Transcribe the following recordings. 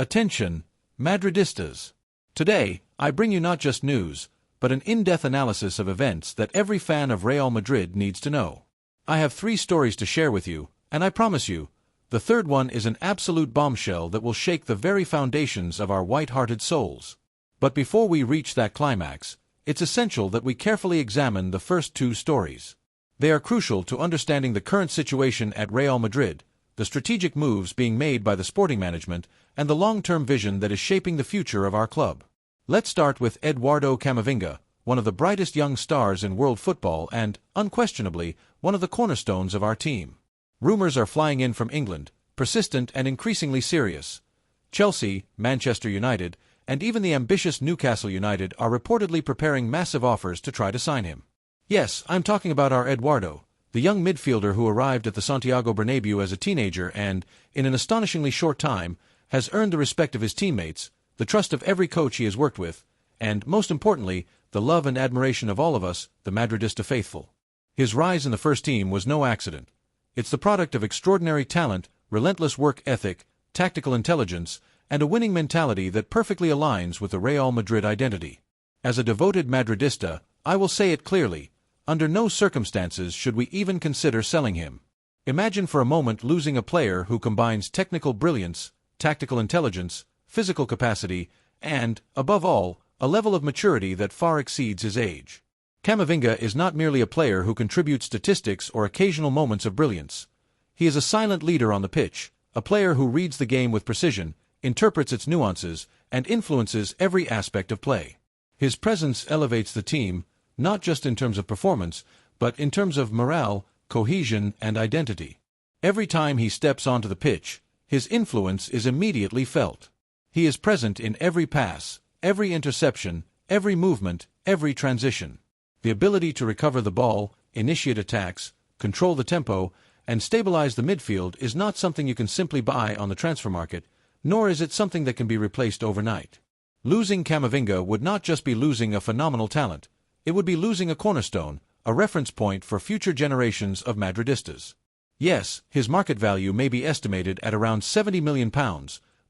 Attention, Madridistas! Today, I bring you not just news, but an in-depth analysis of events that every fan of Real Madrid needs to know. I have 3 stories to share with you, and I promise you, the third one is an absolute bombshell that will shake the very foundations of our white-hearted souls. But before we reach that climax, it's essential that we carefully examine the first 2 stories. They are crucial to understanding the current situation at Real Madrid, the strategic moves being made by the sporting management, and the long-term vision that is shaping the future of our club. Let's start with Eduardo Camavinga, one of the brightest young stars in world football and, unquestionably, one of the cornerstones of our team. Rumors are flying in from England, persistent and increasingly serious. Chelsea, Manchester United, and even the ambitious Newcastle United are reportedly preparing massive offers to try to sign him. Yes, I'm talking about our Eduardo, the young midfielder who arrived at the Santiago Bernabéu as a teenager and, in an astonishingly short time, has earned the respect of his teammates, the trust of every coach he has worked with, and, most importantly, the love and admiration of all of us, the Madridista faithful. His rise in the first team was no accident. It's the product of extraordinary talent, relentless work ethic, tactical intelligence, and a winning mentality that perfectly aligns with the Real Madrid identity. As a devoted Madridista, I will say it clearly, under no circumstances should we even consider selling him. Imagine for a moment losing a player who combines technical brilliance, tactical intelligence, physical capacity, and, above all, a level of maturity that far exceeds his age. Camavinga is not merely a player who contributes statistics or occasional moments of brilliance. He is a silent leader on the pitch, a player who reads the game with precision, interprets its nuances, and influences every aspect of play. His presence elevates the team, not just in terms of performance, but in terms of morale, cohesion, and identity. Every time he steps onto the pitch, his influence is immediately felt. He is present in every pass, every interception, every movement, every transition. The ability to recover the ball, initiate attacks, control the tempo, and stabilize the midfield is not something you can simply buy on the transfer market, nor is it something that can be replaced overnight. Losing Camavinga would not just be losing a phenomenal talent, it would be losing a cornerstone, a reference point for future generations of Madridistas. Yes, his market value may be estimated at around £70 million,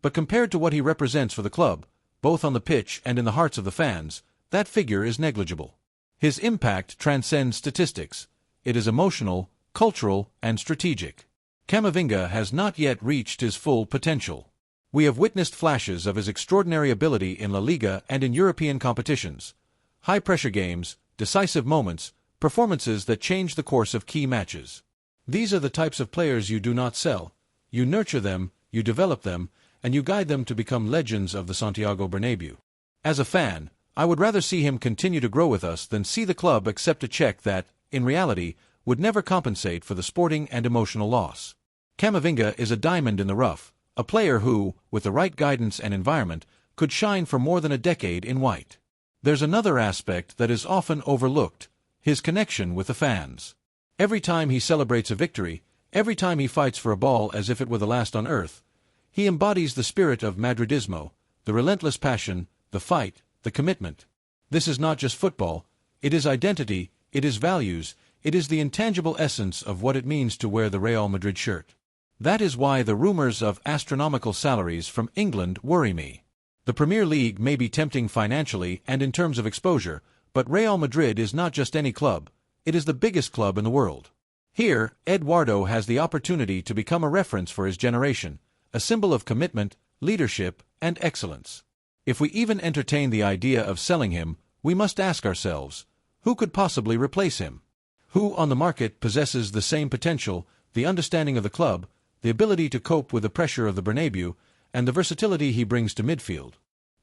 but compared to what he represents for the club, both on the pitch and in the hearts of the fans, that figure is negligible. His impact transcends statistics. It is emotional, cultural, and strategic. Camavinga has not yet reached his full potential. We have witnessed flashes of his extraordinary ability in La Liga and in European competitions. High-pressure games, decisive moments, performances that change the course of key matches. These are the types of players you do not sell. You nurture them, you develop them, and you guide them to become legends of the Santiago Bernabéu. As a fan, I would rather see him continue to grow with us than see the club accept a check that, in reality, would never compensate for the sporting and emotional loss. Camavinga is a diamond in the rough, a player who, with the right guidance and environment, could shine for more than a decade in white. There's another aspect that is often overlooked, his connection with the fans. Every time he celebrates a victory, every time he fights for a ball as if it were the last on earth, he embodies the spirit of Madridismo, the relentless passion, the fight, the commitment. This is not just football, it is identity, it is values, it is the intangible essence of what it means to wear the Real Madrid shirt. That is why the rumors of astronomical salaries from England worry me. The Premier League may be tempting financially and in terms of exposure, but Real Madrid is not just any club, it is the biggest club in the world. Here, Eduardo has the opportunity to become a reference for his generation, a symbol of commitment, leadership, and excellence. If we even entertain the idea of selling him, we must ask ourselves, who could possibly replace him? Who on the market possesses the same potential, the understanding of the club, the ability to cope with the pressure of the Bernabéu, and the versatility he brings to midfield?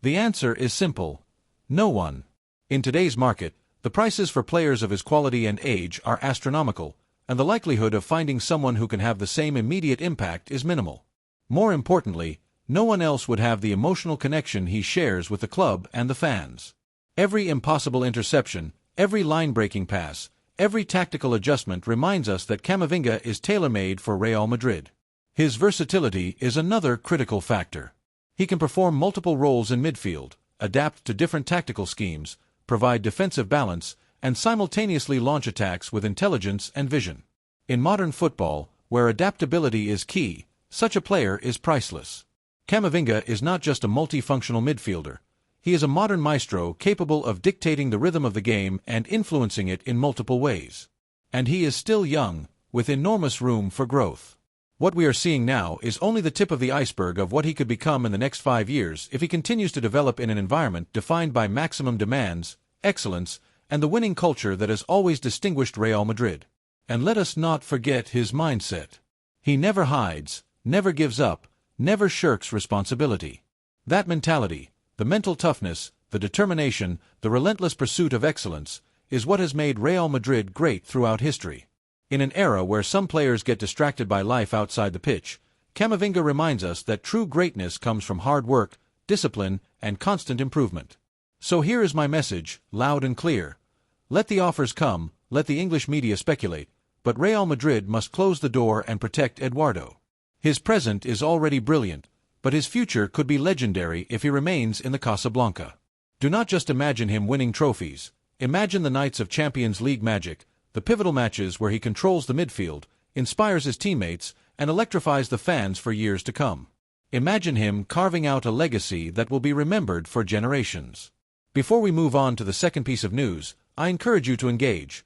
The answer is simple: no one. In today's market, the prices for players of his quality and age are astronomical, and the likelihood of finding someone who can have the same immediate impact is minimal. More importantly, no one else would have the emotional connection he shares with the club and the fans. Every impossible interception, every line-breaking pass, every tactical adjustment reminds us that Camavinga is tailor-made for Real Madrid. His versatility is another critical factor. He can perform multiple roles in midfield, adapt to different tactical schemes, provide defensive balance, and simultaneously launch attacks with intelligence and vision. In modern football, where adaptability is key, such a player is priceless. Camavinga is not just a multifunctional midfielder. He is a modern maestro capable of dictating the rhythm of the game and influencing it in multiple ways. And he is still young, with enormous room for growth. What we are seeing now is only the tip of the iceberg of what he could become in the next 5 years if he continues to develop in an environment defined by maximum demands, excellence, and the winning culture that has always distinguished Real Madrid. And let us not forget his mindset. He never hides, never gives up, never shirks responsibility. That mentality, the mental toughness, the determination, the relentless pursuit of excellence, is what has made Real Madrid great throughout history. In an era where some players get distracted by life outside the pitch, Camavinga reminds us that true greatness comes from hard work, discipline, and constant improvement. So here is my message, loud and clear. Let the offers come, let the English media speculate, but Real Madrid must close the door and protect Eduardo. His present is already brilliant, but his future could be legendary if he remains in the Casablanca. Do not just imagine him winning trophies. Imagine the nights of Champions League magic, the pivotal matches where he controls the midfield, inspires his teammates, and electrifies the fans for years to come. Imagine him carving out a legacy that will be remembered for generations. Before we move on to the second piece of news, I encourage you to engage.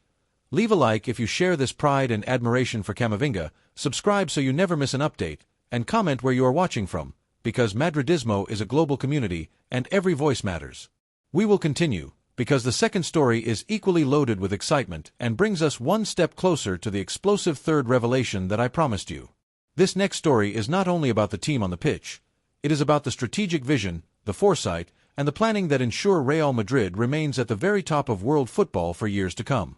Leave a like if you share this pride and admiration for Camavinga, subscribe so you never miss an update, and comment where you are watching from, because Madridismo is a global community, and every voice matters. We will continue, because the second story is equally loaded with excitement and brings us one step closer to the explosive third revelation that I promised you. This next story is not only about the team on the pitch, it is about the strategic vision, the foresight, and the planning that ensure Real Madrid remains at the very top of world football for years to come.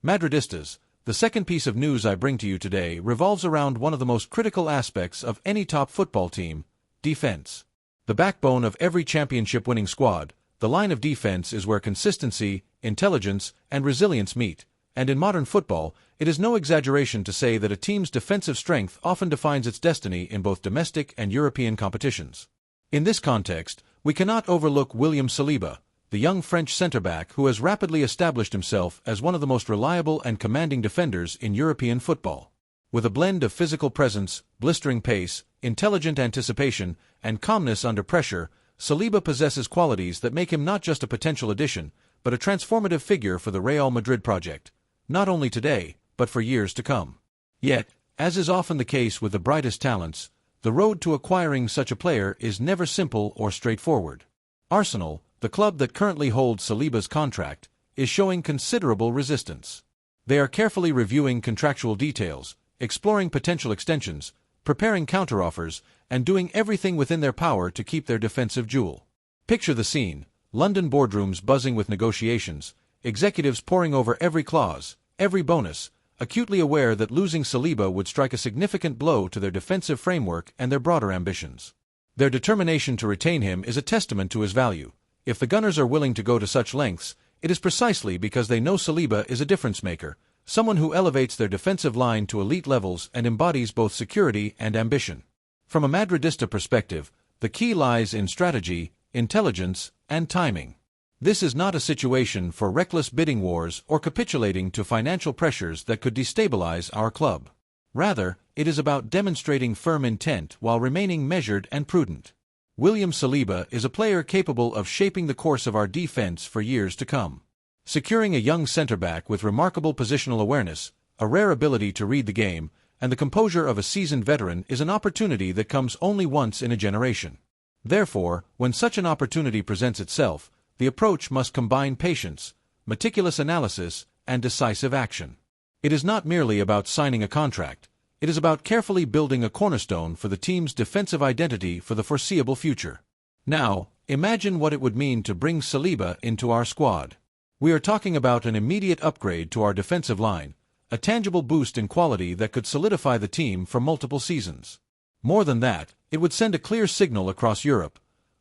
Madridistas, the second piece of news I bring to you today revolves around one of the most critical aspects of any top football team, defense. The backbone of every championship-winning squad, the line of defense is where consistency, intelligence, and resilience meet, and in modern football, it is no exaggeration to say that a team's defensive strength often defines its destiny in both domestic and European competitions. In this context, we cannot overlook William Saliba, the young French centre-back who has rapidly established himself as one of the most reliable and commanding defenders in European football. With a blend of physical presence, blistering pace, intelligent anticipation, and calmness under pressure, Saliba possesses qualities that make him not just a potential addition, but a transformative figure for the Real Madrid project, not only today, but for years to come. Yet, as is often the case with the brightest talents, the road to acquiring such a player is never simple or straightforward. Arsenal, the club that currently holds Saliba's contract, is showing considerable resistance. They are carefully reviewing contractual details, exploring potential extensions, preparing counteroffers, and doing everything within their power to keep their defensive jewel. Picture the scene: London boardrooms buzzing with negotiations, executives poring over every clause, every bonus, acutely aware that losing Saliba would strike a significant blow to their defensive framework and their broader ambitions. Their determination to retain him is a testament to his value. If the Gunners are willing to go to such lengths, it is precisely because they know Saliba is a difference-maker, someone who elevates their defensive line to elite levels and embodies both security and ambition. From a Madridista perspective, the key lies in strategy, intelligence, and timing. This is not a situation for reckless bidding wars or capitulating to financial pressures that could destabilize our club. Rather, it is about demonstrating firm intent while remaining measured and prudent. William Saliba is a player capable of shaping the course of our defense for years to come. Securing a young centre-back with remarkable positional awareness, a rare ability to read the game, and the composure of a seasoned veteran is an opportunity that comes only once in a generation. Therefore, when such an opportunity presents itself, the approach must combine patience, meticulous analysis, and decisive action. It is not merely about signing a contract, it is about carefully building a cornerstone for the team's defensive identity for the foreseeable future. Now, imagine what it would mean to bring Saliba into our squad. We are talking about an immediate upgrade to our defensive line, a tangible boost in quality that could solidify the team for multiple seasons. More than that, it would send a clear signal across Europe.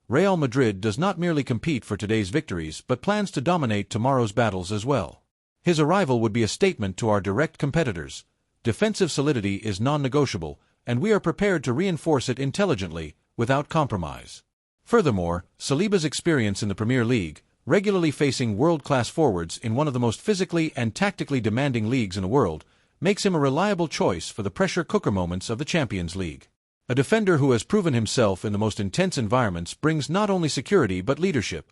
Real Madrid does not merely compete for today's victories but plans to dominate tomorrow's battles as well. His arrival would be a statement to our direct competitors. Defensive solidity is non-negotiable, and we are prepared to reinforce it intelligently, without compromise. Furthermore, Saliba's experience in the Premier League, regularly facing world-class forwards in one of the most physically and tactically demanding leagues in the world, makes him a reliable choice for the pressure cooker moments of the Champions League. A defender who has proven himself in the most intense environments brings not only security but leadership,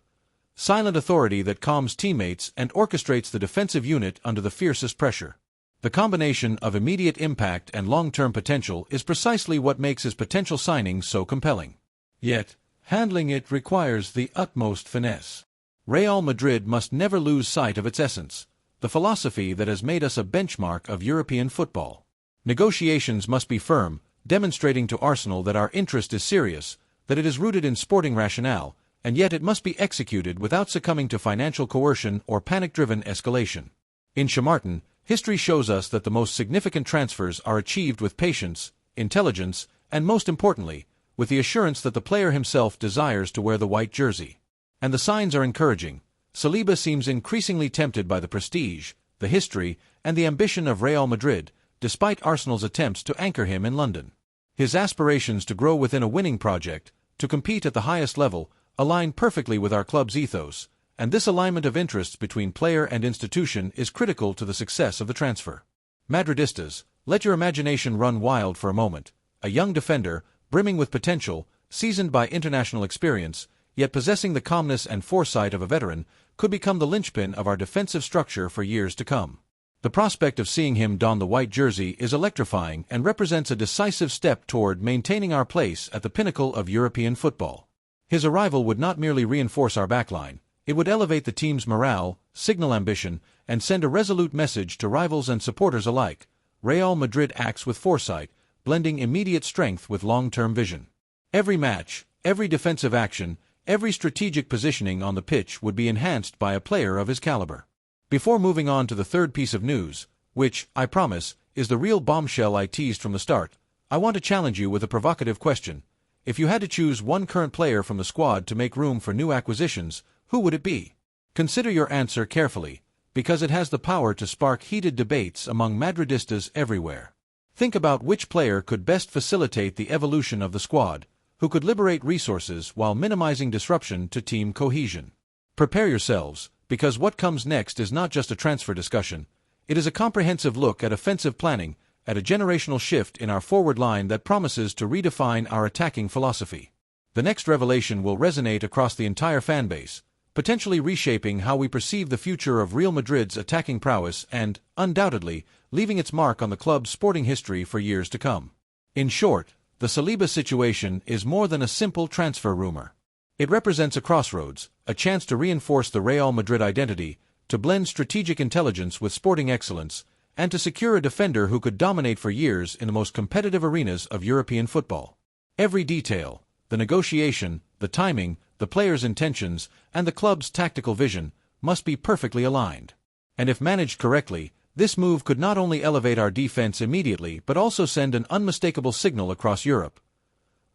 silent authority that calms teammates and orchestrates the defensive unit under the fiercest pressure. The combination of immediate impact and long-term potential is precisely what makes his potential signing so compelling. Yet, handling it requires the utmost finesse. Real Madrid must never lose sight of its essence, the philosophy that has made us a benchmark of European football. Negotiations must be firm, demonstrating to Arsenal that our interest is serious, that it is rooted in sporting rationale, and yet it must be executed without succumbing to financial coercion or panic-driven escalation. In Chamartin, history shows us that the most significant transfers are achieved with patience, intelligence, and most importantly, with the assurance that the player himself desires to wear the white jersey. And the signs are encouraging. Saliba seems increasingly tempted by the prestige, the history, and the ambition of Real Madrid, despite Arsenal's attempts to anchor him in London. His aspirations to grow within a winning project, to compete at the highest level, align perfectly with our club's ethos, and this alignment of interests between player and institution is critical to the success of the transfer. Madridistas, let your imagination run wild for a moment. A young defender, brimming with potential, seasoned by international experience, yet possessing the calmness and foresight of a veteran, could become the linchpin of our defensive structure for years to come. The prospect of seeing him don the white jersey is electrifying and represents a decisive step toward maintaining our place at the pinnacle of European football. His arrival would not merely reinforce our backline, it would elevate the team's morale, signal ambition, and send a resolute message to rivals and supporters alike. Real Madrid acts with foresight, blending immediate strength with long-term vision. Every match, every defensive action, every strategic positioning on the pitch would be enhanced by a player of his caliber. Before moving on to the third piece of news, which, I promise, is the real bombshell I teased from the start, I want to challenge you with a provocative question. If you had to choose one current player from the squad to make room for new acquisitions, who would it be? Consider your answer carefully, because it has the power to spark heated debates among Madridistas everywhere. Think about which player could best facilitate the evolution of the squad, who could liberate resources while minimizing disruption to team cohesion. Prepare yourselves, because what comes next is not just a transfer discussion, it is a comprehensive look at offensive planning, at a generational shift in our forward line that promises to redefine our attacking philosophy. The next revelation will resonate across the entire fanbase, potentially reshaping how we perceive the future of Real Madrid's attacking prowess and, undoubtedly, leaving its mark on the club's sporting history for years to come. In short, the Saliba situation is more than a simple transfer rumor. It represents a crossroads, a chance to reinforce the Real Madrid identity, to blend strategic intelligence with sporting excellence, and to secure a defender who could dominate for years in the most competitive arenas of European football. Every detail, the negotiation, the timing, the player's intentions, and the club's tactical vision, must be perfectly aligned. And if managed correctly, this move could not only elevate our defense immediately but also send an unmistakable signal across Europe.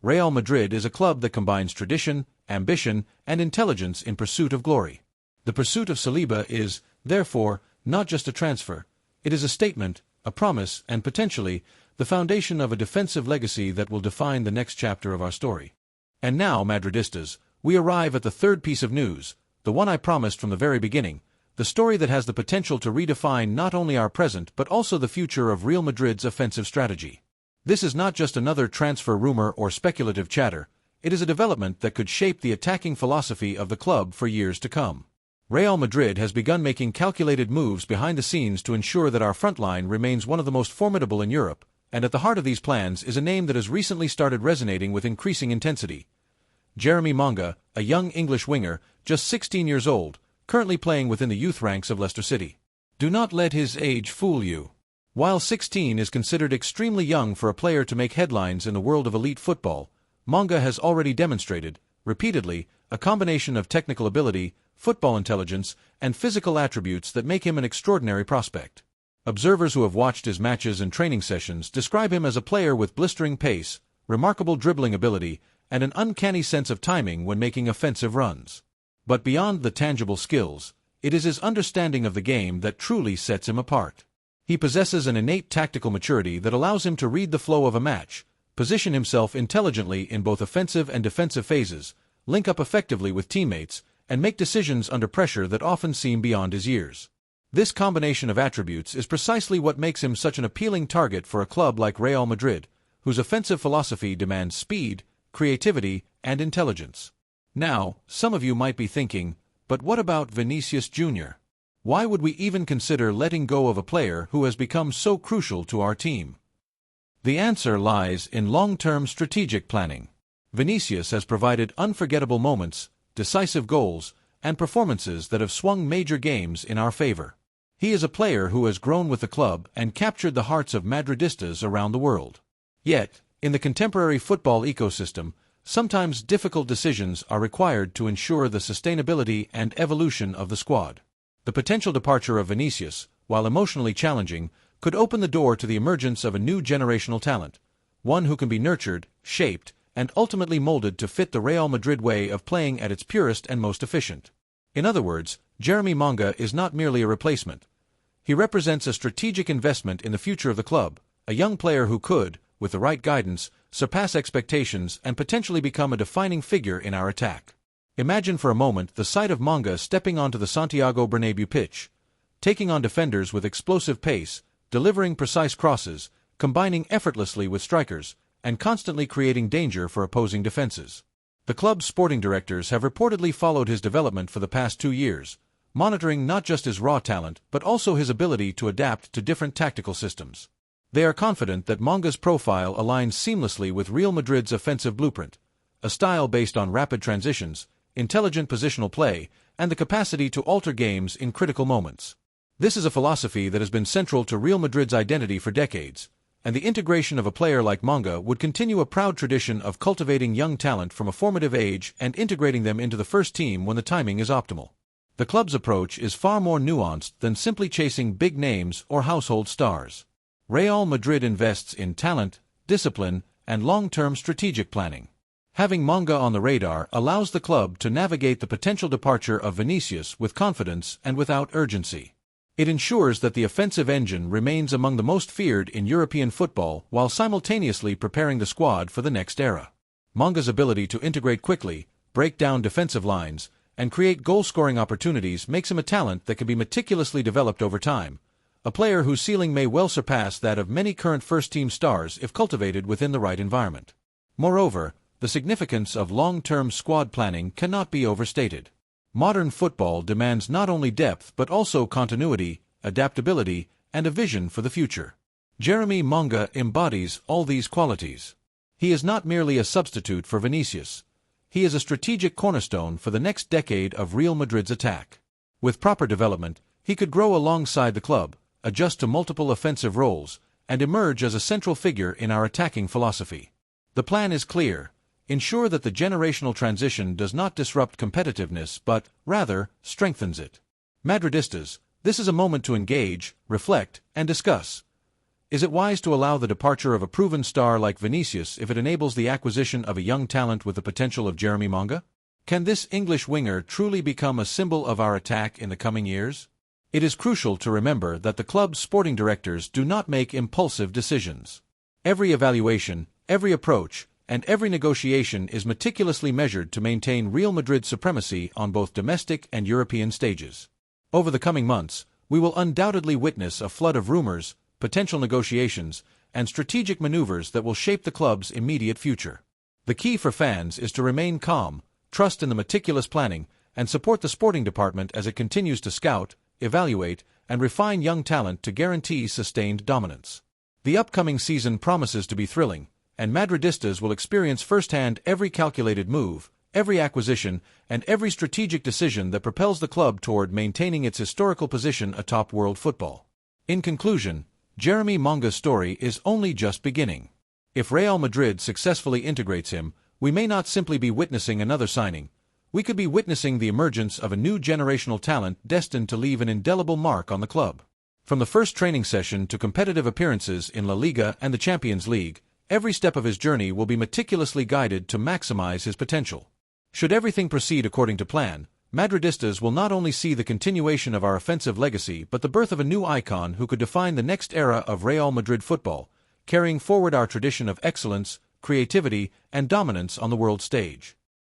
Real Madrid is a club that combines tradition, ambition, and intelligence in pursuit of glory. The pursuit of Saliba is, therefore, not just a transfer. It is a statement, a promise, and potentially, the foundation of a defensive legacy that will define the next chapter of our story. And now, Madridistas, we arrive at the third piece of news, the one I promised from the very beginning, the story that has the potential to redefine not only our present but also the future of Real Madrid's offensive strategy. This is not just another transfer rumor or speculative chatter, it is a development that could shape the attacking philosophy of the club for years to come. Real Madrid has begun making calculated moves behind the scenes to ensure that our front line remains one of the most formidable in Europe, and at the heart of these plans is a name that has recently started resonating with increasing intensity. Jeremy Menga, a young English winger, just 16 years old, currently playing within the youth ranks of Leicester City. Do not let his age fool you. While 16 is considered extremely young for a player to make headlines in the world of elite football, Menga has already demonstrated, repeatedly, a combination of technical ability, football intelligence, and physical attributes that make him an extraordinary prospect. Observers who have watched his matches and training sessions describe him as a player with blistering pace, remarkable dribbling ability, and an uncanny sense of timing when making offensive runs. But beyond the tangible skills, it is his understanding of the game that truly sets him apart. He possesses an innate tactical maturity that allows him to read the flow of a match, position himself intelligently in both offensive and defensive phases, link up effectively with teammates, and make decisions under pressure that often seem beyond his years. This combination of attributes is precisely what makes him such an appealing target for a club like Real Madrid, whose offensive philosophy demands speed, creativity, and intelligence. Now, some of you might be thinking, but what about Vinicius Jr.? Why would we even consider letting go of a player who has become so crucial to our team? The answer lies in long-term strategic planning. Vinicius has provided unforgettable moments, decisive goals, and performances that have swung major games in our favor. He is a player who has grown with the club and captured the hearts of Madridistas around the world. Yet, in the contemporary football ecosystem, sometimes difficult decisions are required to ensure the sustainability and evolution of the squad. The potential departure of Vinicius, while emotionally challenging, could open the door to the emergence of a new generational talent, one who can be nurtured, shaped, and ultimately molded to fit the Real Madrid way of playing at its purest and most efficient. In other words, Jeremy Manga is not merely a replacement. He represents a strategic investment in the future of the club, a young player who could, with the right guidance, surpass expectations and potentially become a defining figure in our attack. Imagine for a moment the sight of Manga stepping onto the Santiago Bernabéu pitch, taking on defenders with explosive pace, delivering precise crosses, combining effortlessly with strikers, and constantly creating danger for opposing defenses. The club's sporting directors have reportedly followed his development for the past 2 years, monitoring not just his raw talent but also his ability to adapt to different tactical systems. They are confident that Manga's profile aligns seamlessly with Real Madrid's offensive blueprint, a style based on rapid transitions, intelligent positional play, and the capacity to alter games in critical moments. This is a philosophy that has been central to Real Madrid's identity for decades, and the integration of a player like Manga would continue a proud tradition of cultivating young talent from a formative age and integrating them into the first team when the timing is optimal. The club's approach is far more nuanced than simply chasing big names or household stars. Real Madrid invests in talent, discipline, and long-term strategic planning. Having Manga on the radar allows the club to navigate the potential departure of Vinicius with confidence and without urgency. It ensures that the offensive engine remains among the most feared in European football while simultaneously preparing the squad for the next era. Manga's ability to integrate quickly, break down defensive lines, and create goal-scoring opportunities makes him a talent that can be meticulously developed over time, a player whose ceiling may well surpass that of many current first-team stars if cultivated within the right environment. Moreover, the significance of long-term squad planning cannot be overstated. Modern football demands not only depth but also continuity, adaptability, and a vision for the future. Jeremy Manga embodies all these qualities. He is not merely a substitute for Vinicius. He is a strategic cornerstone for the next decade of Real Madrid's attack. With proper development, he could grow alongside the club, adjust to multiple offensive roles, and emerge as a central figure in our attacking philosophy. The plan is clear. Ensure that the generational transition does not disrupt competitiveness but, rather, strengthens it. Madridistas, this is a moment to engage, reflect, and discuss. Is it wise to allow the departure of a proven star like Vinicius if it enables the acquisition of a young talent with the potential of Jeremy Manga? Can this English winger truly become a symbol of our attack in the coming years? It is crucial to remember that the club's sporting directors do not make impulsive decisions. Every evaluation, every approach, and every negotiation is meticulously measured to maintain Real Madrid's supremacy on both domestic and European stages. Over the coming months, we will undoubtedly witness a flood of rumors, potential negotiations, and strategic maneuvers that will shape the club's immediate future. The key for fans is to remain calm, trust in the meticulous planning, and support the sporting department as it continues to scout, evaluate, and refine young talent to guarantee sustained dominance. The upcoming season promises to be thrilling, and Madridistas will experience firsthand every calculated move, every acquisition, and every strategic decision that propels the club toward maintaining its historical position atop world football. In conclusion, Jeremy Manga's story is only just beginning. If Real Madrid successfully integrates him, we may not simply be witnessing another signing. We could be witnessing the emergence of a new generational talent destined to leave an indelible mark on the club. From the first training session to competitive appearances in La Liga and the Champions League, every step of his journey will be meticulously guided to maximize his potential. Should everything proceed according to plan, Madridistas will not only see the continuation of our offensive legacy but the birth of a new icon who could define the next era of Real Madrid football, carrying forward our tradition of excellence, creativity, and dominance on the world stage.